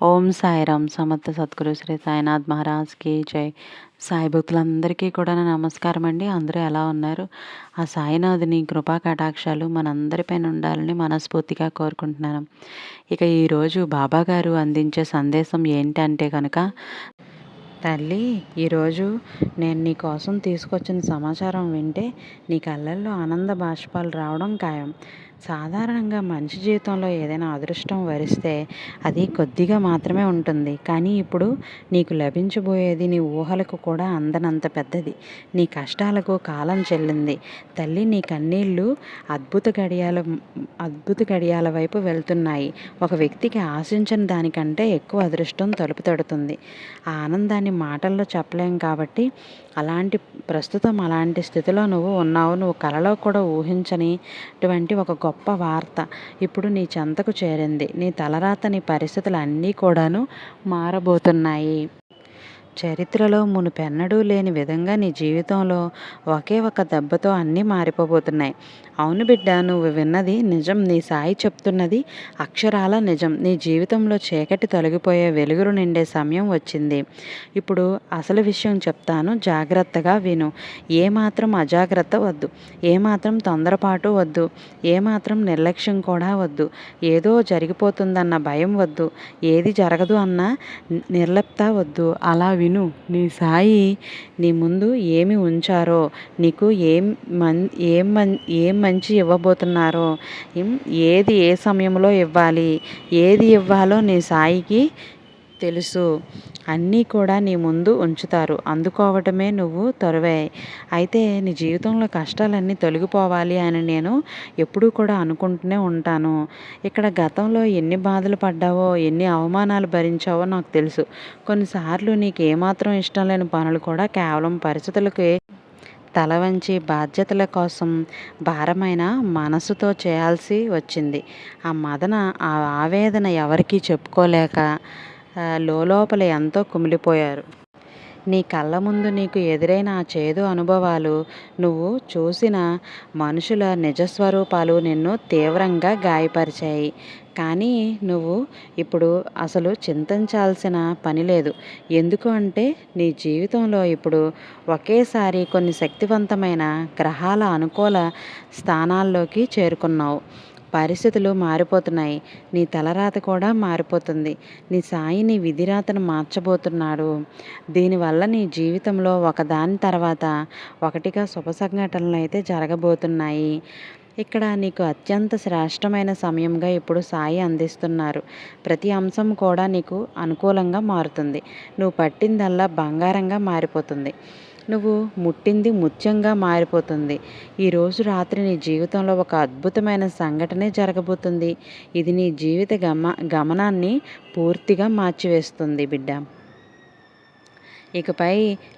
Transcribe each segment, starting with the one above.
ఓం సాయిరామ్. సమర్థ సద్గురు శ్రీ సాయినాథ్ మహారాజ్కి జై. సాయి భక్తులందరికీ కూడా నా నమస్కారం అండి. అందరూ ఎలా ఉన్నారు? ఆ సాయినాథుని కృపా కటాక్షాలు మనందరిపైన ఉండాలని మనస్ఫూర్తిగా కోరుకుంటున్నాను. ఇక ఈరోజు బాబాగారు అందించే సందేశం ఏంటంటే కనుక, తల్లి, ఈరోజు నేను నీ కోసం తీసుకొచ్చిన సమాచారం వింటే నీ కళ్ళల్లో ఆనంద బాష్పాలు రావడం ఖాయం. సాధారణంగా మనిషి జీవితంలో ఏదైనా అదృష్టం వరిస్తే అది కొద్దిగా మాత్రమే ఉంటుంది. కానీ ఇప్పుడు నీకు లభించబోయేది నీ ఊహలకు కూడా అందనంత పెద్దది. నీ కష్టాలకు కాలం చెల్లింది. తల్లి, నీ కన్నీళ్ళు అద్భుత గడియాల వైపు వెళ్తున్నాయి. ఒక వ్యక్తికి ఆశించిన దానికంటే ఎక్కువ అదృష్టం తలుపు తడుతుంది. ఆ ఆనందాన్ని మాటల్లో చెప్పలేం కాబట్టి ప్రస్తుతం అలాంటి స్థితిలో నువ్వు ఉన్నావు. నువ్వు కలలో కూడా ఊహించనిటువంటి ఒక గొప్ప వార్త ఇప్పుడు నీ చెంతకు చేరింది. నీ తలరాత, నీ పరిస్థితులు అన్నీ కూడాను మారబోతున్నాయి. చరిత్రలో మునుపెన్నడూ లేని విధంగా నీ జీవితంలో ఒకే ఒక దెబ్బతో అన్నీ మారిపోబోతున్నాయి. అవును బిడ్డ, నువ్వు విన్నది నిజం. నీ సాయి చెప్తున్నది అక్షరాల నిజం. నీ జీవితంలో చీకటి తొలగిపోయే వెలుగులు నిండే సమయం వచ్చింది. ఇప్పుడు అసలు విషయం చెప్తాను, జాగ్రత్తగా విను. ఏమాత్రం అజాగ్రత్త వద్దు, ఏమాత్రం తొందరపాటు వద్దు, ఏమాత్రం నిర్లక్ష్యం కూడా వద్దు. ఏదో జరిగిపోతుందన్న భయం వద్దు, ఏది జరగదు అన్న నిర్లిప్త వద్దు. అలా విను. నీ సాయి నీ ముందు ఏమి ఉంచారో, నీకు ఏం మంచి ఇవ్వబోతున్నారో, ఏది ఏ సమయంలో ఇవ్వాలి, ఏది ఇవ్వాలో నీ సాయికి తెలుసు. అన్నీ కూడా నీ ముందు ఉంచుతారు. అందుకోవటమే నువ్వు తరువే. అయితే నీ జీవితంలో కష్టాలన్నీ తొలగిపోవాలి అని నేను ఎప్పుడూ కూడా అనుకుంటూనే ఉంటాను. ఇక్కడ గతంలో ఎన్ని బాధలు పడ్డావో, ఎన్ని అవమానాలు భరించావో నాకు తెలుసు. కొన్నిసార్లు నీకు ఏమాత్రం ఇష్టం లేని పనులు కూడా కేవలం పరిస్థితులకి తల వంచి బాధ్యతల కోసం భారమైన మనసుతో చేయాల్సి వచ్చింది. ఆ ఆవేదన ఎవరికీ చెప్పుకోలేక లోపల ఎంతో కుమిలిపోయారు. నీ కళ్ళ ముందు నీకు ఎదురైన ఆ చేదు అనుభవాలు, నువ్వు చూసిన మనుషుల నిజస్వరూపాలు నిన్ను తీవ్రంగా గాయపరిచాయి. కానీ నువ్వు ఇప్పుడు అసలు చింతించాల్సిన పని లేదు. ఎందుకు అంటే నీ జీవితంలో ఇప్పుడు ఒకేసారి కొన్ని శక్తివంతమైన గ్రహాల అనుకూల స్థానాల్లోకి చేరుకున్నావు. పరిస్థితులు మారిపోతున్నాయి. నీ తలరాత కూడా మారిపోతుంది. నీ సాయి నీ విధిరాతను మార్చబోతున్నాడు. దీనివల్ల నీ జీవితంలో ఒకదాని తర్వాత ఒకటిగా శుభ సంఘటనలు అయితే జరగబోతున్నాయి. ఇక్కడ నీకు అత్యంత శ్రేష్టమైన సమయంగా ఇప్పుడు సాయి అందిస్తున్నారు. ప్రతి అంశం కూడా నీకు అనుకూలంగా మారుతుంది. నువ్వు పట్టిందల్లా బంగారంగా మారిపోతుంది. నువ్వు ముట్టింది ముత్యంగా మారిపోతుంది. ఈరోజు రాత్రి నీ జీవితంలో ఒక అద్భుతమైన సంఘటనే జరగబోతుంది. ఇది నీ జీవిత గమనాన్ని పూర్తిగా మార్చివేస్తుంది బిడ్డ. ఇకపై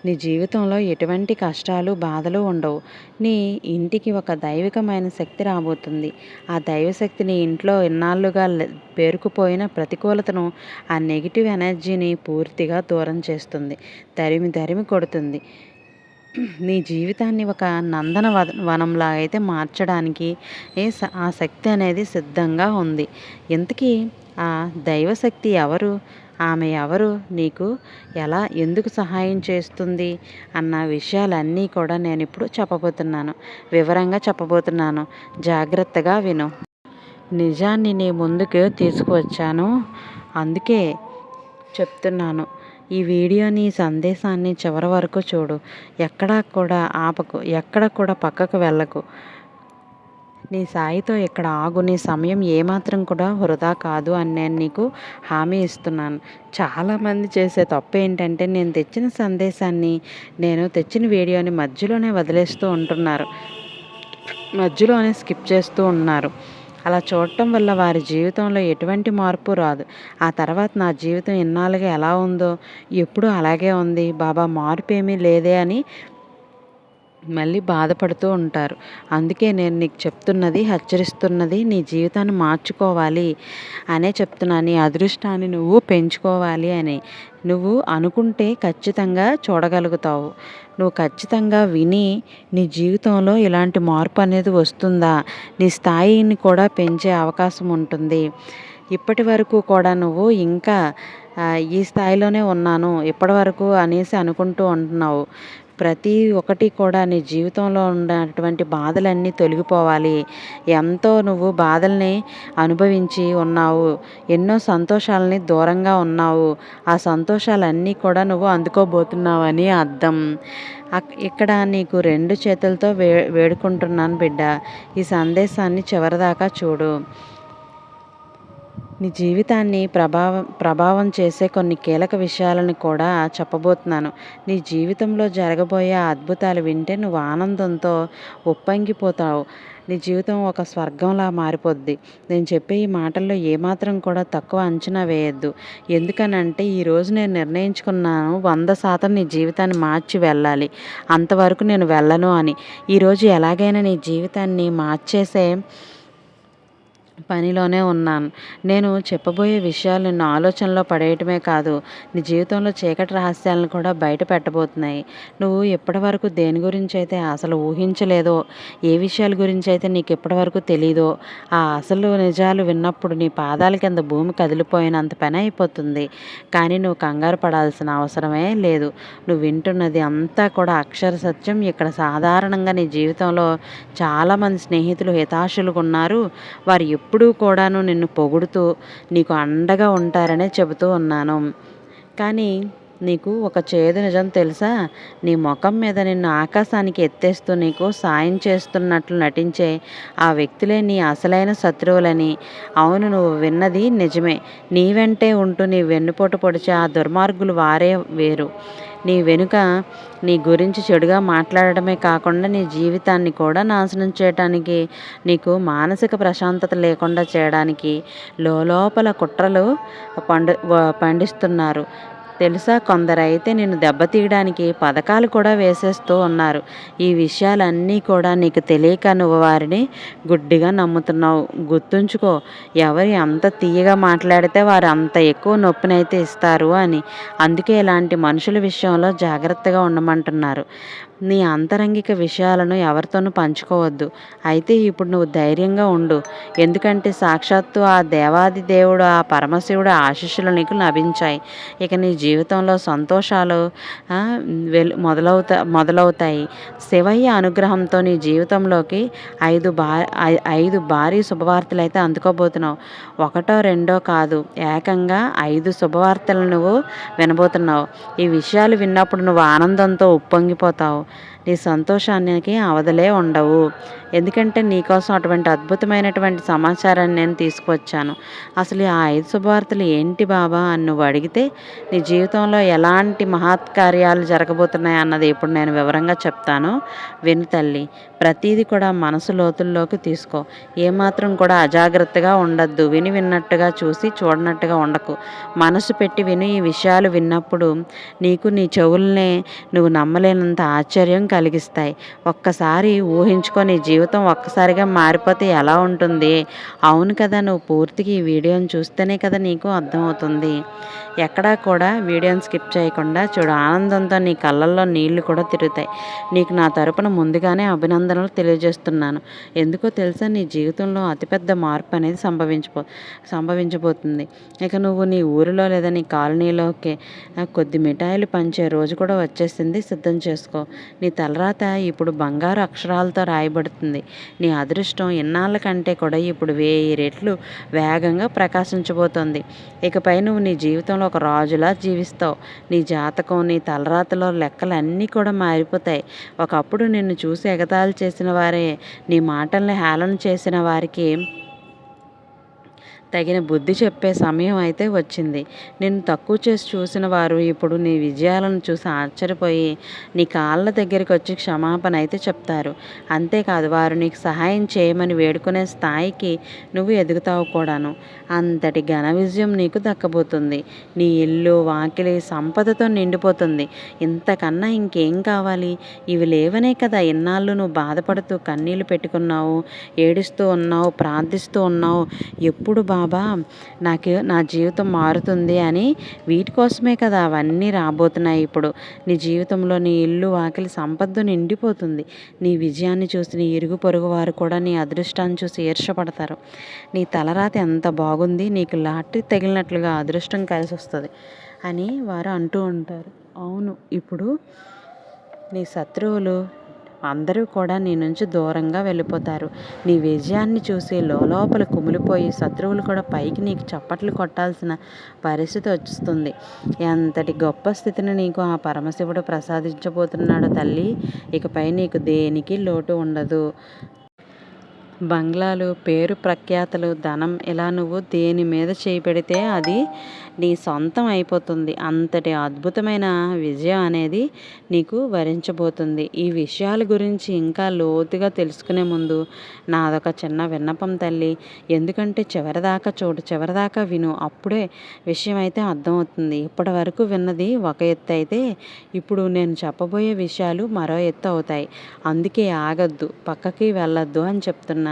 నీ జీవితంలో ఎటువంటి కష్టాలు, బాధలు ఉండవు. నీ ఇంటికి ఒక దైవికమైన శక్తి రాబోతుంది. ఆ దైవశక్తి నీ ఇంట్లో ఇన్నాళ్ళుగా పేరుకుపోయిన ప్రతికూలతను, ఆ నెగిటివ్ ఎనర్జీని పూర్తిగా దూరం చేస్తుంది. తరిమి కొడుతుంది. నీ జీవితాన్ని ఒక వనంలా అయితే మార్చడానికి ఆ శక్తి అనేది సిద్ధంగా ఉంది. ఇంతకీ ఆ దైవశక్తి ఎవరు? ఆమె ఎవరు? నీకు ఎందుకు సహాయం చేస్తుంది అన్న విషయాలన్నీ కూడా నేను ఇప్పుడు చెప్పబోతున్నాను. వివరంగా చెప్పబోతున్నాను. జాగ్రత్తగా విను. నిజాన్ని నీ ముందుకు తీసుకువచ్చాను, అందుకే చెప్తున్నాను. ఈ వీడియోని, సందేశాన్ని చివరి వరకు చూడు. ఎక్కడా కూడా ఆపకు, ఎక్కడ కూడా పక్కకు వెళ్ళకు. నీ సాయితో ఇక్కడ ఆగు. నీ సమయం ఏమాత్రం కూడా వృధా కాదు అని నేను నీకు హామీ ఇస్తున్నాను. చాలామంది చేసే తప్పు ఏంటంటే, నేను తెచ్చిన సందేశాన్ని, నేను తెచ్చిన వీడియోని మధ్యలోనే వదిలేస్తూ ఉంటున్నారు, మధ్యలోనే స్కిప్ చేస్తూ ఉన్నారు. అలా చూడటం వల్ల వారి జీవితంలో ఎటువంటి మార్పు రాదు. ఆ తర్వాత నా జీవితం ఇన్నాళ్ళుగా ఎలా ఉందో ఎప్పుడూ అలాగే ఉంది, బాబా మార్పు ఏమీ లేదే అని మళ్ళీ బాధపడుతూ ఉంటారు. అందుకే నేను నీకు చెప్తున్నది, హెచ్చరిస్తున్నది, నీ జీవితాన్ని మార్చుకోవాలి అనే చెప్తున్నాను. నీ అదృష్టాన్ని నువ్వు పెంచుకోవాలి అని నువ్వు అనుకుంటే ఖచ్చితంగా చూడగలుగుతావు. నువ్వు ఖచ్చితంగా విని నీ జీవితంలో ఇలాంటి మార్పు అనేది వస్తుందా, నీ స్థాయిని కూడా పెంచే అవకాశం ఉంటుంది. ఇప్పటి వరకు కూడా నువ్వు ఇంకా ఈ స్థాయిలోనే ఉన్నాను ఇప్పటి వరకు అనేసి అనుకుంటూ ఉంటున్నావు. ప్రతి ఒక్కటి కూడా నీ జీవితంలో ఉన్నటువంటి బాధలన్నీ తొలగిపోవాలి. ఎంతో నువ్వు బాధల్ని అనుభవించి ఉన్నావు. ఎన్నో సంతోషాలని దూరంగా ఉన్నావు. ఆ సంతోషాలన్నీ కూడా నువ్వు అందుకోబోతున్నావని అర్థం. ఇక్కడ నీకు 2 చేతులతో వేడుకుంటున్నాను బిడ్డ. ఈ సందేశాన్ని చివరిదాకా చూడు. నీ జీవితాన్ని ప్రభావం చేసే కొన్ని కీలక విషయాలను కూడా చెప్పబోతున్నాను. నీ జీవితంలో జరగబోయే అద్భుతాలు వింటే నువ్వు ఆనందంతో ఉప్పొంగిపోతావు. నీ జీవితం ఒక స్వర్గంలా మారిపోద్ది. నేను చెప్పే ఈ మాటల్లో ఏమాత్రం కూడా తక్కువ అంచనా వేయొద్దు. ఎందుకనంటే ఈరోజు నేను నిర్ణయించుకున్నాను 100% నీ జీవితాన్ని మార్చి వెళ్ళాలి. అంతవరకు నేను వెళ్ళను అని. ఈరోజు ఎలాగైనా నీ జీవితాన్ని మార్చేసే పనిలోనే ఉన్నాను. నేను చెప్పబోయే విషయాలు నిన్ను ఆలోచనలో పడేయటమే కాదు, నీ జీవితంలో చీకటి రహస్యాలను కూడా బయట పెట్టబోతున్నాయి. నువ్వు ఇప్పటివరకు దేని గురించి అయితే అసలు ఊహించలేదో, ఏ విషయాల గురించి అయితే నీకు ఇప్పటివరకు తెలీదో, ఆ అసలు నిజాలు విన్నప్పుడు నీ పాదాల కింద భూమి కదిలిపోయినంత పని అయిపోతుంది. కానీ నువ్వు కంగారు పడాల్సిన అవసరమే లేదు. నువ్వు వింటున్నది అంతా కూడా అక్షర సత్యం. ఇక్కడ సాధారణంగా నీ జీవితంలో చాలామంది స్నేహితులు హితాశులుగా ఉన్నారు. వారు ఎప్పుడూ కూడాను నిన్ను పొగుడుతూ నీకు అండగా ఉంటారనే చెబుతూ ఉన్నాను. కానీ నీకు ఒక చేదు నిజం తెలుసా? నీ ముఖం మీద నిన్ను ఆకాశానికి ఎత్తేస్తూ నీకు సాయం చేస్తున్నట్లు నటించే ఆ వ్యక్తులే నీ అసలైన శత్రువులని. అవును, నువ్వు విన్నది నిజమే. నీ వెంటే ఉంటూ నీ వెన్నుపోటు పొడిచే ఆ దుర్మార్గులు వారే వేరు. నీ వెనుక నీ గురించి చెడుగా మాట్లాడటమే కాకుండా నీ జీవితాన్ని కూడా నాశనం చేయటానికి, నీకు మానసిక ప్రశాంతత లేకుండా చేయడానికి లోపల కుట్రలు పండిస్తున్నారు. తెలుసా, కొందరైతే నిన్ను దెబ్బతీయడానికి పథకాలు కూడా వేసేస్తూ ఉన్నారు. ఈ విషయాలన్నీ కూడా నీకు తెలియక నువ్వు వారిని గుడ్డిగా నమ్ముతున్నావు. గుర్తుంచుకో, ఎవరు ఎంత తీయగా మాట్లాడితే వారు అంత ఎక్కువ నొప్పినైతే ఇస్తారు అని. అందుకే ఇలాంటి మనుషుల విషయంలో జాగ్రత్తగా ఉండమంటున్నారు. నీ అంతరంగిక విషయాలను ఎవరితోనూ పంచుకోవద్దు. అయితే ఇప్పుడు నువ్వు ధైర్యంగా ఉండు. ఎందుకంటే సాక్షాత్తు ఆ దేవాది దేవుడు, ఆ పరమశివుడు ఆశీస్సులు నీకు లభించాయి. ఇక నీ జీవితంలో సంతోషాలు మొదలవుతాయి. శివయ్య అనుగ్రహంతో నీ జీవితంలోకి 5 భారీ శుభవార్తలు అయితే అందుకోబోతున్నావు. 1, 2 కాదు, ఏకంగా 5 శుభవార్తలు నువ్వు వినబోతున్నావు. ఈ విషయాలు విన్నప్పుడు నువ్వు ఆనందంతో ఉప్పొంగిపోతావు. నీ సంతోషానికి అవధులే ఉండవు. ఎందుకంటే నీకోసం అటువంటి అద్భుతమైనటువంటి సమాచారాన్ని నేను తీసుకువచ్చాను. అసలు ఆ 5 శుభవార్తలు ఏంటి బాబా అని నువ్వు అడిగితే, నీ జీవితంలో ఎలాంటి మహత్కార్యాలు జరగబోతున్నాయి అన్నది ఇప్పుడు నేను వివరంగా చెప్తాను. విను తల్లి. ప్రతీది కూడా మనసు లోతుల్లోకి తీసుకో. ఏమాత్రం కూడా అజాగ్రత్తగా ఉండద్దు. విన్నట్టుగా చూసి చూడనట్టుగా ఉండకు. మనసు పెట్టి విను. ఈ విషయాలు విన్నప్పుడు నీకు నీ చెవుల్నే నువ్వు నమ్మలేనంత ఆశ్చర్యం కలిగిస్తాయి. ఒక్కసారి ఊహించుకో, నీ జీవితం ఒక్కసారిగా మారిపోతే ఎలా ఉంటుంది? అవును కదా, నువ్వు పూర్తిగా ఈ వీడియోని చూస్తేనే కదా నీకు అర్థమవుతుంది. ఎక్కడా కూడా వీడియోని స్కిప్ చేయకుండా చూడు. ఆనందంతో నీ కళ్ళల్లో నీళ్లు కూడా తిరుగుతాయి. నీకు నా తరపున ముందుగానే అభినందనలు తెలియజేస్తున్నాను. ఎందుకో తెలుసా, నీ జీవితంలో అతిపెద్ద మార్పు అనేది సంభవించబోతుంది. ఇక నువ్వు నీ ఊరిలో లేదా నీ కాలనీలోకి కొద్ది మిఠాయిలు పంచే రోజు కూడా వచ్చేసింది. సిద్ధం చేసుకో. నీ తలరాత ఇప్పుడు బంగారు అక్షరాలతో రాయబడుతుంది. నీ అదృష్టం ఇన్నాళ్ళ కంటే కూడా ఇప్పుడు 1000 రెట్లు వేగంగా ప్రకాశించబోతోంది. ఇకపై నువ్వు నీ జీవితంలో ఒక రాజులా జీవిస్తావు. నీ జాతకం, నీ తలరాతలో లెక్కలు అన్నీ కూడా మారిపోతాయి. ఒకప్పుడు నిన్ను చూసి ఎగతాళి చేసిన వారే, నీ మాటల్ని హేళన చేసిన వారికి తగిన బుద్ధి చెప్పే సమయం అయితే వచ్చింది. నిన్ను తక్కువ చేసి చూసిన వారు ఇప్పుడు నీ విజయాలను చూసి ఆశ్చర్యపోయి నీ కాళ్ళ దగ్గరికి వచ్చి క్షమాపణ అయితే చెప్తారు. అంతేకాదు, వారు నీకు సహాయం చేయమని వేడుకునే స్థాయికి నువ్వు ఎదుగుతావు కూడాను. అంతటి ఘన విజయం నీకు దక్కబోతుంది. నీ ఇల్లు వాకిలి సంపదతో నిండిపోతుంది. ఇంతకన్నా ఇంకేం కావాలి? ఇవి లేవనే కదా ఇన్నాళ్ళు నువ్వు బాధపడుతూ కన్నీళ్లు పెట్టుకున్నావు, ఏడుస్తూ ఉన్నావు, ప్రార్థిస్తూ ఉన్నావు. ఎప్పుడు బాబా నాకు నా జీవితం మారుతుంది అని వీటి కోసమే కదా అవన్నీ రాబోతున్నాయి. ఇప్పుడు నీ జీవితంలో నీ ఇల్లు వాకిలి సంపద నిండిపోతుంది. నీ విజయాన్ని చూసి నీ ఇరుగు పొరుగు వారు కూడా నీ అదృష్టాన్ని చూసి ఈర్ష్యపడతారు. నీ తలరాత ఎంత బాగుంది, నీకు లాటరీ తగిలినట్లుగా అదృష్టం కలిసి వస్తుంది అని వారు అంటూ ఉంటారు. అవును, ఇప్పుడు నీ శత్రువులు అందరూ కూడా నీ నుంచి దూరంగా వెళ్ళిపోతారు. నీ విజయాన్ని చూసి లోపల కుమిలిపోయి శత్రువులు కూడా పైకి నీకు చప్పట్లు కొట్టాల్సిన పరిస్థితి వస్తుంది. ఎంతటి గొప్ప స్థితిని నీకు ఆ పరమశివుడు ప్రసాదించబోతున్నాడు తల్లి. ఇకపై నీకు దేనికి లోటు ఉండదు. బంగ్లాలు, పేరు ప్రఖ్యాతలు, ధనం ఇలా నువ్వు దేని మీద చేయి పెడితే అది నీ సొంతం అయిపోతుంది. అంతటి అద్భుతమైన విజయం అనేది నీకు వరించబోతుంది. ఈ విషయాల గురించి ఇంకా లోతుగా తెలుసుకునే ముందు నాదొక చిన్న విన్నపం తల్లి. ఎందుకంటే చివరిదాకా విను, అప్పుడే విషయం అయితే అర్థమవుతుంది. ఇప్పటి వరకు విన్నది ఒక ఎత్తు అయితే ఇప్పుడు నేను చెప్పబోయే విషయాలు మరో ఎత్తు అవుతాయి. అందుకే ఆగద్దు, పక్కకి వెళ్ళొద్దు అని చెప్తున్నాను.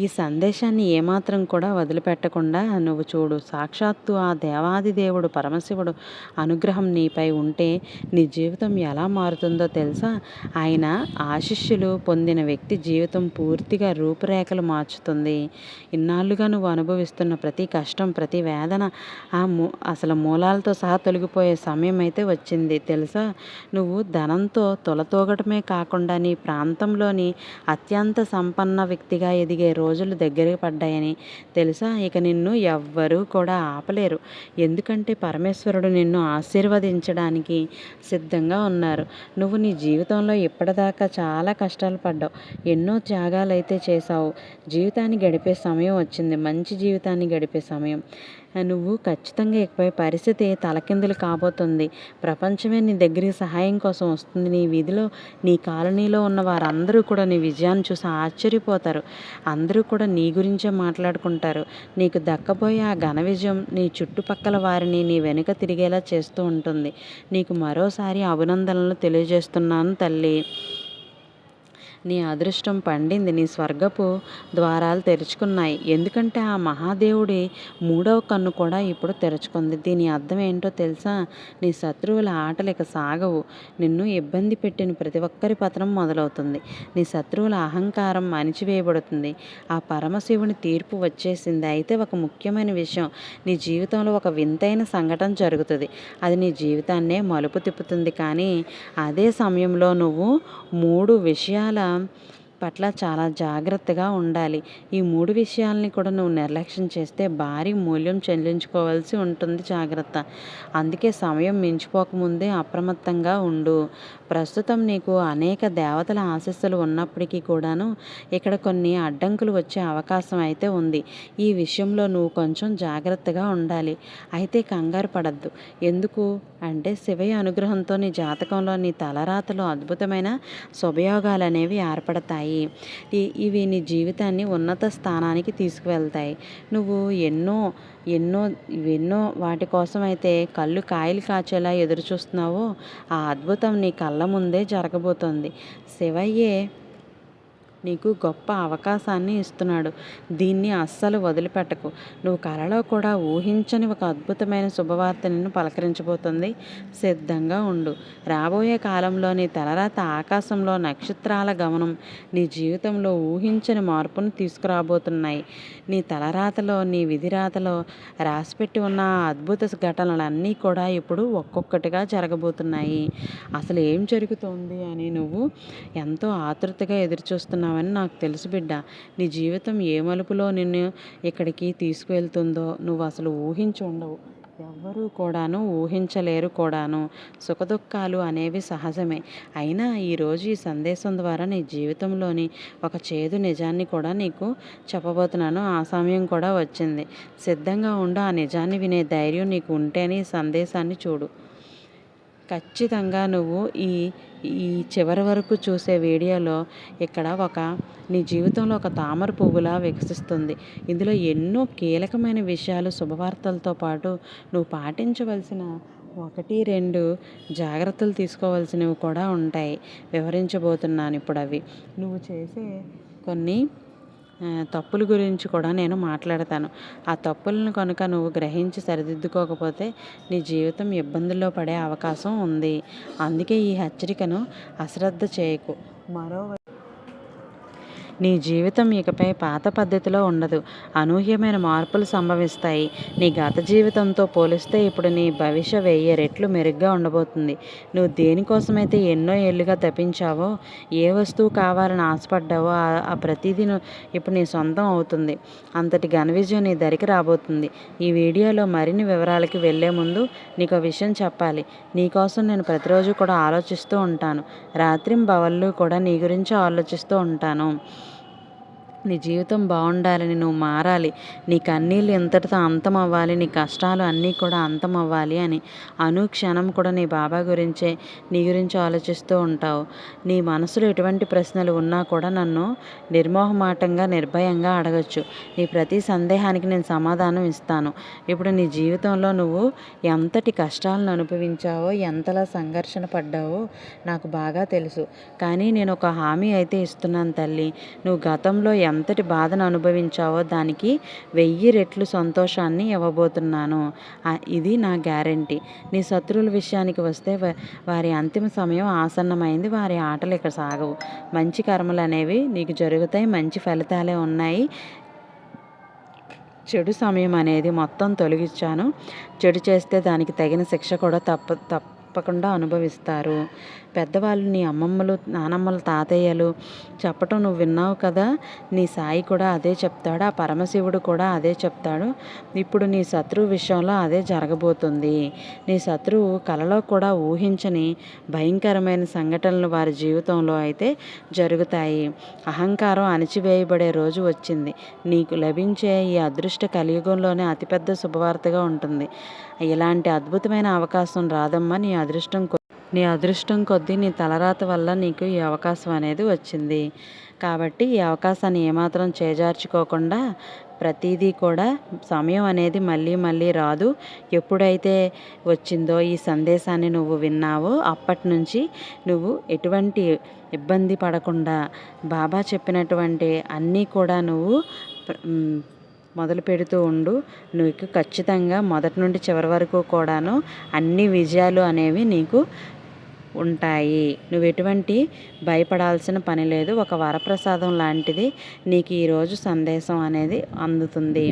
ఈ సందేశాన్ని ఏమాత్రం కూడా వదిలిపెట్టకుండా నువ్వు చూడు. సాక్షాత్తు ఆ దేవాది దేవుడు పరమశివుడు అనుగ్రహం నీపై ఉంటే నీ జీవితం ఎలా మారుతుందో తెలుసా? ఆయన ఆశీస్సులు పొందిన వ్యక్తి జీవితం పూర్తిగా రూపురేఖలు మార్చుతుంది. ఇన్నాళ్ళుగా నువ్వు అనుభవిస్తున్న ప్రతి కష్టం, ప్రతి వేదన అసలు మూలాలతో సహా తొలగిపోయే సమయం అయితే వచ్చింది తెలుసా? నువ్వు ధనంతో తొలతూగటమే కాకుండా నీ ప్రాంతంలోని అత్యంత సంపన్న వ్యక్తిగా ఎదిగే రోజులు దగ్గరికి పడ్డాయని తెలుసా? ఇక నిన్ను ఎవ్వరూ కూడా ఆపలేరు. ఎందుకంటే పరమేశ్వరుడు నిన్ను ఆశీర్వదించడానికి సిద్ధంగా ఉన్నారు. నువ్వు నీ జీవితంలో ఇప్పటిదాకా చాలా కష్టాలు పడ్డావు, ఎన్నో త్యాగాలైతే చేశావు. జీవితాన్ని గడిపే సమయం వచ్చింది, మంచి జీవితాన్ని గడిపే సమయం. నువ్వు ఖచ్చితంగా ఇకపై పరిస్థితి తలకిందులు కాబోతుంది. ప్రపంచమే నీ దగ్గరికి సహాయం కోసం వస్తుంది. నీ వీధిలో, నీ కాలనీలో ఉన్న వారందరూ కూడా నీ విజయాన్ని చూసి ఆశ్చర్యపోతారు. అందరూ కూడా నీ గురించే మాట్లాడుకుంటారు. నీకు దక్కబోయే ఆ ఘన విజయం నీ చుట్టుపక్కల వారిని నీ వెనుక తిరిగేలా చేస్తూ ఉంటుంది. నీకు మరోసారి అభినందనలు తెలియజేస్తున్నాను తల్లి. నీ అదృష్టం పండింది. నీ స్వర్గపు ద్వారాలు తెరుచుకున్నాయి. ఎందుకంటే ఆ మహాదేవుడి 3వ కన్ను కూడా ఇప్పుడు తెరుచుకుంది. దీని అర్థం ఏంటో తెలుసా? నీ శత్రువుల ఆటలు ఇక సాగవు. నిన్ను ఇబ్బంది పెట్టిన ప్రతి ఒక్కరి పతనం మొదలవుతుంది. నీ శత్రువుల అహంకారం అణిచివేయబడుతుంది. ఆ పరమశివుని తీర్పు వచ్చేసింది. అయితే ఒక ముఖ్యమైన విషయం, నీ జీవితంలో ఒక వింతైన సంఘటన జరుగుతుంది. అది నీ జీవితాన్నే మలుపు తిప్పుతుంది. కానీ అదే సమయంలో నువ్వు 3 విషయాల పట్ల చాలా జాగ్రత్తగా ఉండాలి. ఈ 3 విషయాలని కూడా నువ్వు నిర్లక్ష్యం చేస్తే భారీ మూల్యం చెల్లించుకోవాల్సి ఉంటుంది. జాగ్రత్త. అందుకే సమయం మించిపోకముందే అప్రమత్తంగా ఉండు. ప్రస్తుతం నీకు అనేక దేవతల ఆశీస్సులు ఉన్నప్పటికీ కూడాను ఇక్కడ కొన్ని అడ్డంకులు వచ్చే అవకాశం అయితే ఉంది. ఈ విషయంలో నువ్వు కొంచెం జాగ్రత్తగా ఉండాలి. అయితే కంగారు పడద్దు. ఎందుకు అంటే శివయ్య అనుగ్రహంతో నీ జాతకంలో, నీ తలరాతలో అద్భుతమైన శుభయోగాలు అనేవి ఏర్పడతాయి. ఇవి నీ జీవితాన్ని ఉన్నత స్థానానికి తీసుకువెళ్తాయి. నువ్వు ఎన్నో వాటి కోసం అయితే కళ్ళు కాయలు కాచేలా ఎదురు చూస్తున్నావో ఆ అద్భుతం నీ కళ్ళ ముందే జరగబోతోంది. శివయ్యే నీకు గొప్ప అవకాశాన్ని ఇస్తున్నాడు. దీన్ని అస్సలు వదిలిపెట్టకు. నువ్వు కలలో కూడా ఊహించని ఒక అద్భుతమైన శుభవార్త నిన్ను పలకరించబోతుంది. సిద్ధంగా ఉండు. రాబోయే కాలంలో నీ తలరాత ఆకాశంలో నక్షత్రాల గమనం నీ జీవితంలో ఊహించని మార్పును తీసుకురాబోతున్నాయి. నీ తలరాతలో, నీ విధిరాతలో రాసిపెట్టి ఉన్న అద్భుత ఘటనలన్నీ కూడా ఇప్పుడు ఒక్కొక్కటిగా జరగబోతున్నాయి. అసలు ఏం జరుగుతోంది అని నువ్వు ఎంతో ఆతృతగా ఎదురుచూస్తున్నావని నాకు తెలుసు బిడ్డ. నీ జీవితం ఏ మలుపులో నిన్ను ఇక్కడికి తీసుకువెళ్తుందో నువ్వు అసలు ఊహించి ఉండవు. ఎవ్వరూ కూడాను ఊహించలేరు కూడాను. సుఖదుఖాలు అనేవి సహజమే. అయినా ఈరోజు ఈ సందేశం ద్వారా నీ జీవితంలోని ఒక చేదు నిజాన్ని కూడా నీకు చెప్పబోతున్నాను. ఆ సమయం కూడా వచ్చింది. సిద్ధంగా ఉండు. ఆ నిజాన్ని వినే ధైర్యం నీకు ఉంటేనే ఈ సందేశాన్ని చూడు. ఖచ్చితంగా నువ్వు ఈ చివరి వరకు చూసే వీడియోలో ఇక్కడ నీ జీవితంలో ఒక తామర పువ్వులా వికసిస్తుంది. ఇందులో ఎన్నో కీలకమైన విషయాలు, శుభవార్తలతో పాటు నువ్వు పాటించవలసిన 1, 2 జాగ్రత్తలు తీసుకోవాల్సినవి కూడా ఉంటాయి. వివరించబోతున్నాను ఇప్పుడు అవి. నువ్వు చేసే కొన్ని తప్పుల గురించి కూడా నేను మాట్లాడతాను. ఆ తప్పులను కనుక నువ్వు గ్రహించి సరిదిద్దుకోకపోతే నీ జీవితం ఇబ్బందుల్లో పడే అవకాశం ఉంది. అందుకే ఈ హెచ్చరికను అశ్రద్ధ చేయకు. మరోవైపు నీ జీవితం ఇకపై పాత పద్ధతిలో ఉండదు. అనూహ్యమైన మార్పులు సంభవిస్తాయి. నీ గత జీవితంతో పోలిస్తే ఇప్పుడు నీ భవిష్య 1000 రెట్లు మెరుగ్గా ఉండబోతుంది. నువ్వు దేనికోసమైతే ఎన్నో ఏళ్లుగా తపించావో, ఏ వస్తువు కావాలని ఆశపడ్డావో ఆ ప్రతిదీ ఇప్పుడు నీ సొంతం అవుతుంది. అంతటి ఘన విజయం నీ దరికి రాబోతుంది. ఈ వీడియోలో మరిన్ని వివరాలకి వెళ్లే ముందు నీకో విషయం చెప్పాలి. నీకోసం నేను ప్రతిరోజు కూడా ఆలోచిస్తూ ఉంటాను. రాత్రింబవళ్ళు కూడా నీ గురించి ఆలోచిస్తూ ఉంటాను. నీ జీవితం బాగుండాలని, నువ్వు మారాలి, నీ కన్నీళ్ళు ఇంతటితో అంతం అవ్వాలి, నీ కష్టాలు అన్నీ కూడా అంతం అవ్వాలి అని అనుక్షణం కూడా నీ బాబా గురించే, నీ గురించి ఆలోచిస్తూ ఉంటావు. నీ మనసులో ఎటువంటి ప్రశ్నలు ఉన్నా కూడా నన్ను నిర్మోహమాటంగా నిర్భయంగా అడగచ్చు. నీ ప్రతి సందేహానికి నేను సమాధానం ఇస్తాను. ఇప్పుడు నీ జీవితంలో నువ్వు ఎంతటి కష్టాలను అనుభవించావో, ఎంతలా సంఘర్షణ పడ్డావో నాకు బాగా తెలుసు. కానీ నేను ఒక హామీ అయితే ఇస్తున్నాను తల్లి. నువ్వు గతంలో ఎంతటి బాధను అనుభవించావో దానికి 1000 రెట్లు సంతోషాన్ని ఇవ్వబోతున్నాను. ఇది నా గ్యారంటీ. నీ శత్రువుల విషయానికి వస్తే వారి అంతిమ సమయం ఆసన్నమైంది. వారి ఆటలు ఇక సాగవు. మంచి కర్మలు అనేవి నీకు జరుగుతాయి. మంచి ఫలితాలే ఉన్నాయి. చెడు సమయం అనేది మొత్తం తొలగించాను. చెడు చేస్తే దానికి తగిన శిక్ష కూడా తప్పకుండా అనుభవిస్తారు. పెద్దవాళ్ళు, నీ అమ్మమ్మలు, నానమ్మలు, తాతయ్యలు చెప్పటం నువ్వు విన్నావు కదా. నీ సాయి కూడా అదే చెప్తాడు. ఆ పరమశివుడు కూడా అదే చెప్తాడు. ఇప్పుడు నీ శత్రువు విషయంలో అదే జరగబోతుంది. నీ శత్రువు కలలో కూడా ఊహించని భయంకరమైన సంఘటనలు వారి జీవితంలో అయితే జరుగుతాయి. అహంకారం అణిచివేయబడే రోజు వచ్చింది. నీకు లభించే ఈ అదృష్ట కలియుగంలోనే అతిపెద్ద శుభవార్తగా ఉంటుంది. ఇలాంటి అద్భుతమైన అవకాశం రాదమ్మా. నీ అదృష్టం కొద్దీ నీ తలరాత వల్ల నీకు ఈ అవకాశం అనేది వచ్చింది. కాబట్టి ఈ అవకాశాన్ని ఏమాత్రం చేజార్చుకోకుండా ప్రతిదీ కూడా సమయం అనేది మళ్ళీ మళ్ళీ రాదు. ఎప్పుడైతే వచ్చిందో ఈ సందేశాన్ని నువ్వు విన్నావో అప్పటి నుంచి నువ్వు ఎటువంటి ఇబ్బంది పడకుండా బాబా చెప్పినటువంటి అన్నీ కూడా నువ్వు మొదలు పెడుతూ ఉండు. నీకు ఖచ్చితంగా మొదటి నుండి చివరి వరకు కూడాను అన్ని విజయాలు అనేవి నీకు ఉంటాయి. నువ్వు ఎటువంటి భయపడాల్సిన పని లేదు. ఒక వరప్రసాదం లాంటిది నీకు ఈరోజు సందేశం అనేది అందుతుంది.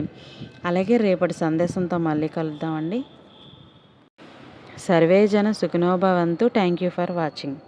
అలాగే రేపటి సందేశంతో మళ్ళీ కలుద్దామండి. సర్వేజన సుఖినో భవంతు. Thank you for watching.